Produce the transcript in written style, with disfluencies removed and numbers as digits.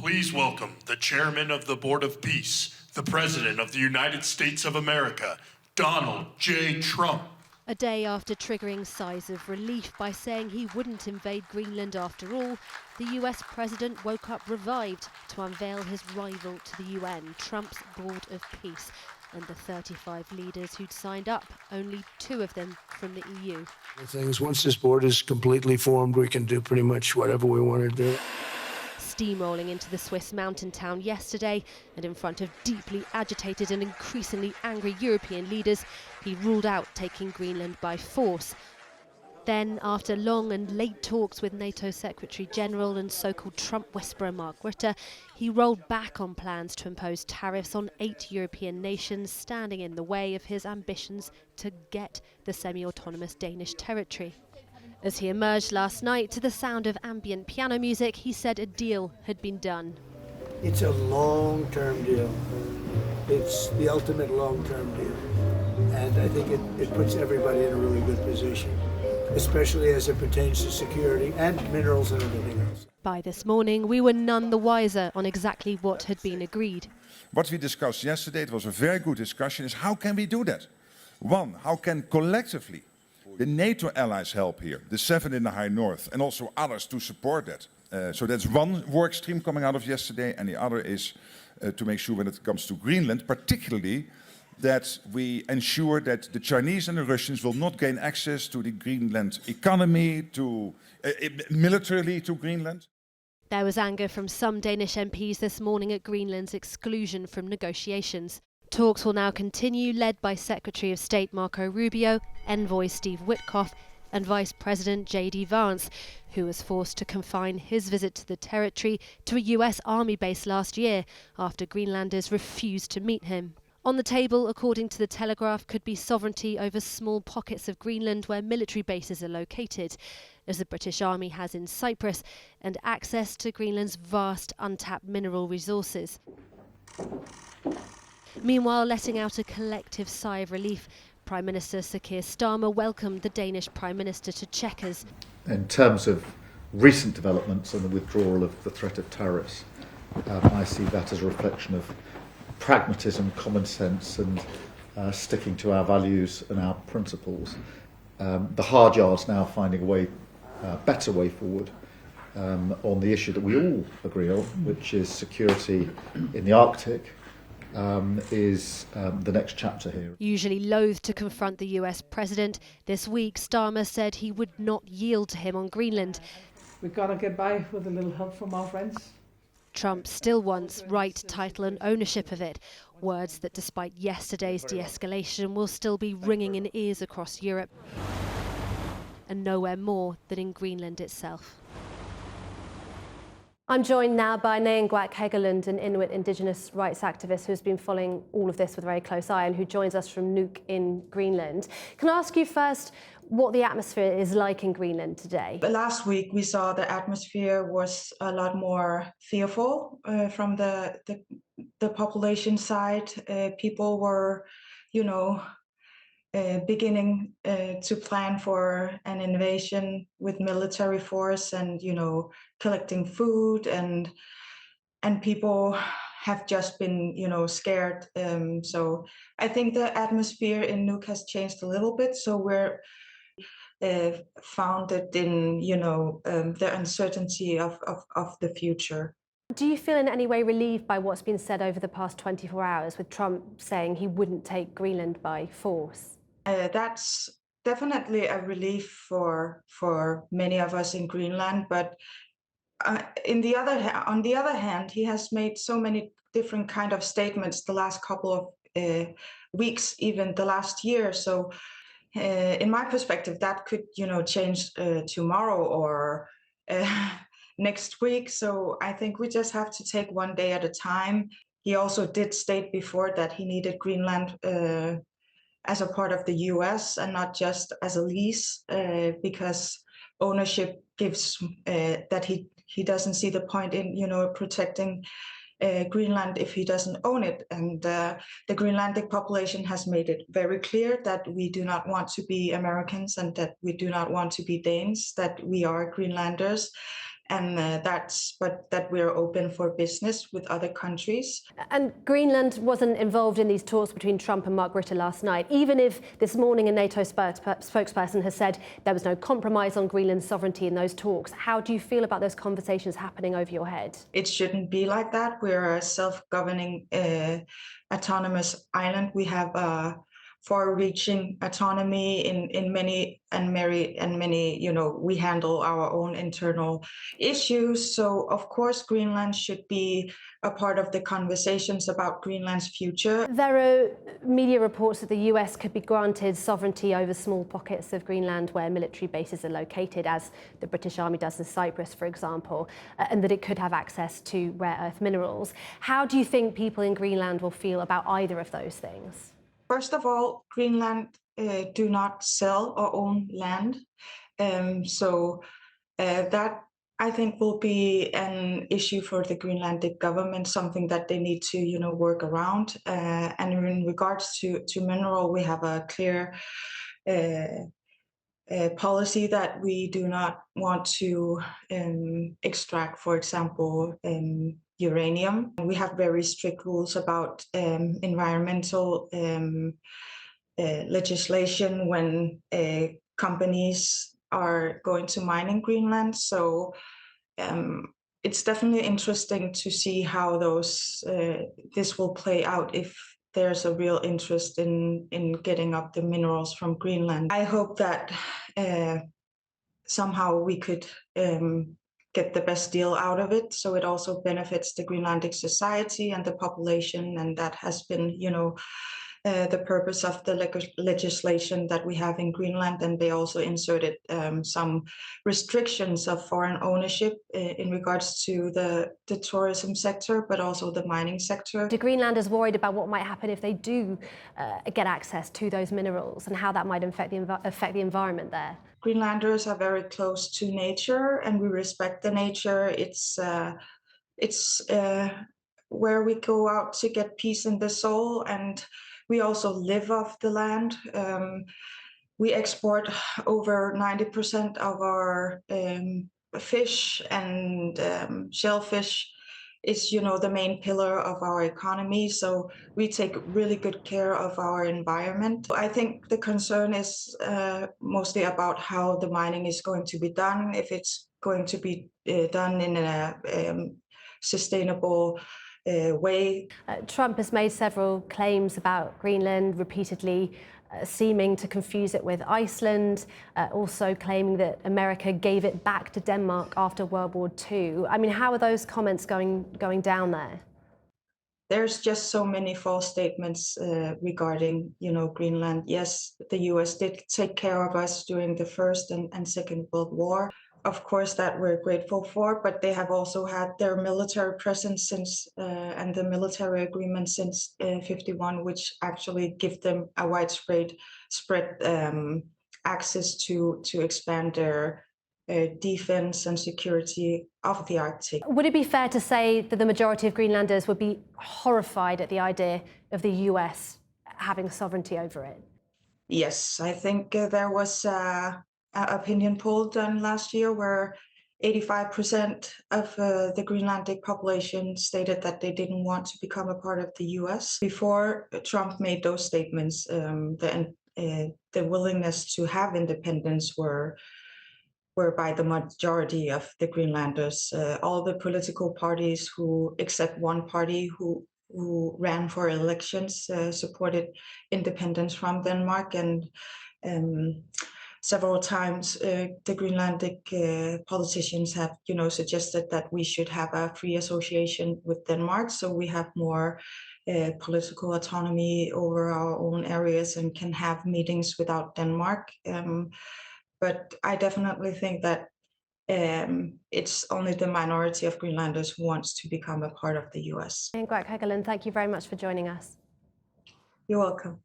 Please welcome the Chairman of the Board of Peace, the President of the United States of America, Donald J. Trump. A day after triggering sighs of relief by saying he wouldn't invade Greenland after all, the US President woke up revived to unveil his rival to the UN, Trump's Board of Peace, and the 35 leaders who'd signed up, only 2 of them from the EU. Once this board is completely formed, we can do pretty much whatever we want to do. Steamrolling into the Swiss mountain town yesterday and in front of deeply agitated and increasingly angry European leaders, he ruled out taking Greenland by force. Then, after long and late talks with NATO Secretary-General and so-called Trump whisperer Mark Rutte, he rolled back on plans to impose tariffs on 8 European nations, standing in the way of his ambitions to get the semi-autonomous Danish territory. As he emerged last night to the sound of ambient piano music, he said a deal had been done. It's a long-term deal. It's the ultimate long-term deal. And I think it puts everybody in a really good position, especially as it pertains to security and minerals and everything else. By this morning, we were none the wiser on exactly what had been agreed. What we discussed yesterday, it was a very good discussion, is how can we do that? One, how can collectively the NATO allies help here, the 7 in the high north, and also others to support that. So that's one work stream coming out of yesterday, and the other is to make sure when it comes to Greenland, particularly, that we ensure that the Chinese and the Russians will not gain access to the Greenland economy, to militarily to Greenland. There was anger from some Danish MPs this morning at Greenland's exclusion from negotiations. Talks will now continue, led by Secretary of State Marco Rubio, Envoy Steve Witkoff and Vice President J.D. Vance, who was forced to confine his visit to the territory to a US Army base last year after Greenlanders refused to meet him. On the table, according to the Telegraph, could be sovereignty over small pockets of Greenland where military bases are located, as the British Army has in Cyprus, and access to Greenland's vast untapped mineral resources. Meanwhile, letting out a collective sigh of relief, Prime Minister Sir Keir Starmer welcomed the Danish Prime Minister to Chequers. In terms of recent developments and the withdrawal of the threat of tariffs, I see that as a reflection of pragmatism, common sense and sticking to our values and our principles. The hard yard's now finding a better way forward on the issue that we all agree on, which is security in the Arctic. Is the next chapter here. Usually loath to confront the US president, this week Starmer said he would not yield to him on Greenland. We've got to get by with a little help from our friends. Trump still wants right, title and ownership of it, words that despite yesterday's de-escalation will still be ringing in ears across Europe, and nowhere more than in Greenland itself. I'm joined now by Nguyen Hegeland, an Inuit Indigenous rights activist who has been following all of this with a very close eye and who joins us from Nuuk in Greenland. Can I ask you first what the atmosphere is like in Greenland today? Last week we saw the atmosphere was a lot more fearful from the population side. People were, beginning to plan for an invasion with military force and, collecting food and people have just been, scared. So I think the atmosphere in Nuuk has changed a little bit. So we're founded in, the uncertainty of the future. Do you feel in any way relieved by what's been said over the past 24 hours with Trump saying he wouldn't take Greenland by force? That's definitely a relief for many of us in Greenland, but on the other hand, he has made so many different kind of statements the last couple of weeks, even the last year. So, in my perspective, that could change tomorrow or next week. So I think we just have to take one day at a time. He also did state before that he needed Greenland as a part of the US and not just as a lease, because ownership gives that he doesn't see the point in protecting Greenland if he doesn't own it. And the Greenlandic population has made it very clear that we do not want to be Americans and that we do not want to be Danes, that we are Greenlanders. and that we're open for business with other countries. And Greenland wasn't involved in these talks between Trump and Mark Rutte last night, even if this morning a NATO spokesperson has said there was no compromise on Greenland's sovereignty in those talks. How do you feel about those conversations happening over your head? It shouldn't be like that. We're a self-governing, autonomous island. We have far-reaching autonomy in many, we handle our own internal issues. So of course, Greenland should be a part of the conversations about Greenland's future. There are media reports that the US could be granted sovereignty over small pockets of Greenland where military bases are located, as the British Army does in Cyprus, for example, and that it could have access to rare earth minerals. How do you think people in Greenland will feel about either of those things? First of all, Greenland do not sell or own land. So that, I think, will be an issue for the Greenlandic government, something that they need to, work around. And in regards to mineral, we have a clear policy that we do not want to extract, for example, uranium. We have very strict rules about environmental legislation when companies are going to mine in Greenland. So it's definitely interesting to see how this will play out if there's a real interest in getting up the minerals from Greenland. I hope that somehow we could get the best deal out of it, so it also benefits the Greenlandic society and the population, and that has been, the purpose of the legislation that we have in Greenland. And they also inserted some restrictions of foreign ownership in regards to the tourism sector, but also the mining sector. Do Greenlanders worried about what might happen if they do get access to those minerals and how that might affect the environment there? Greenlanders are very close to nature, and we respect the nature. It's where we go out to get peace in the soul, and we also live off the land. We export over 90% of our fish, and shellfish is, the main pillar of our economy. So we take really good care of our environment. I think the concern is mostly about how the mining is going to be done, if it's going to be done in a sustainable way. Trump has made several claims about Greenland, repeatedly seeming to confuse it with Iceland, also claiming that America gave it back to Denmark after World War II. I mean, how are those comments going down there? There's just so many false statements regarding, Greenland. Yes, the US did take care of us during the First and Second World War. Of course, that we're grateful for, but they have also had their military presence since and the military agreement since 51, which actually give them a widespread access to expand their defense and security of the Arctic. Would it be fair to say that the majority of Greenlanders would be horrified at the idea of the US having sovereignty over it? Yes, I think there was an opinion poll done last year where 85% of the Greenlandic population stated that they didn't want to become a part of the US. Before Trump made those statements, the willingness to have independence were by the majority of the Greenlanders. All the political parties except one party who ran for elections supported independence from Denmark, and several times the Greenlandic politicians have, suggested that we should have a free association with Denmark, so we have more political autonomy over our own areas and can have meetings without Denmark. But I definitely think that it's only the minority of Greenlanders who wants to become a part of the US. Greg Hegeland, thank you very much for joining us. You're welcome.